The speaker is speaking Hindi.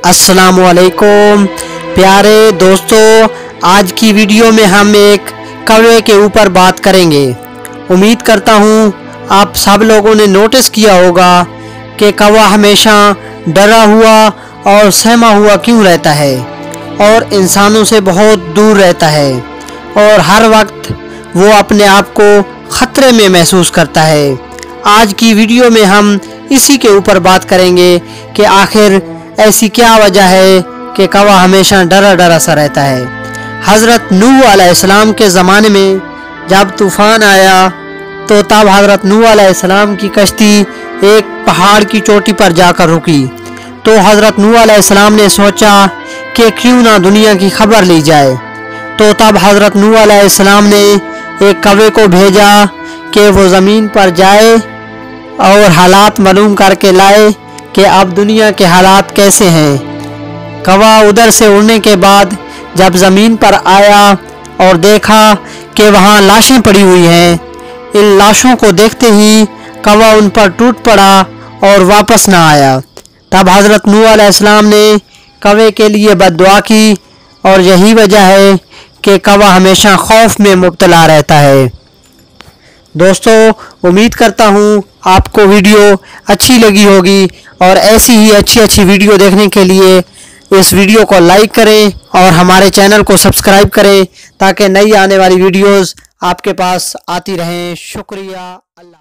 अस्सलामुअलैकुम प्यारे दोस्तों, आज की वीडियो में हम एक कौवे के ऊपर बात करेंगे। उम्मीद करता हूँ आप सब लोगों ने नोटिस किया होगा कि कौवा हमेशा डरा हुआ और सहमा हुआ क्यों रहता है और इंसानों से बहुत दूर रहता है और हर वक्त वो अपने आप को ख़तरे में महसूस करता है। आज की वीडियो में हम इसी के ऊपर बात करेंगे कि आखिर ऐसी क्या वजह है कि कौवा हमेशा डरा डरा सा रहता है। हज़रत नूह अलैहिस्सलाम के ज़माने में जब तूफ़ान आया तो तब हज़रत नूह अलैहिस्सलाम की कश्ती एक पहाड़ की चोटी पर जाकर रुकी। तो हज़रत नूह अलैहिस्सलाम ने सोचा कि क्यों ना दुनिया की खबर ली जाए। तो तब हज़रत नूह अलैहिस्सलाम ने एक कौवे को भेजा कि वो ज़मीन पर जाए और हालात मालूम करके लाए कि अब दुनिया के हालात कैसे हैं। कौवा उधर से उड़ने के बाद जब ज़मीन पर आया और देखा कि वहाँ लाशें पड़ी हुई हैं, इन लाशों को देखते ही कौवा उन पर टूट पड़ा और वापस ना आया। तब हज़रत नूह अलैहिस्सलाम ने कौवे के लिए बद्दुआ की और यही वजह है कि कौवा हमेशा खौफ में मुब्तला रहता है। दोस्तों, उम्मीद करता हूँ आपको वीडियो अच्छी लगी होगी और ऐसी ही अच्छी वीडियो देखने के लिए इस वीडियो को लाइक करें और हमारे चैनल को सब्सक्राइब करें ताकि नई आने वाली वीडियोस आपके पास आती रहें। शुक्रिया। अल्लाह।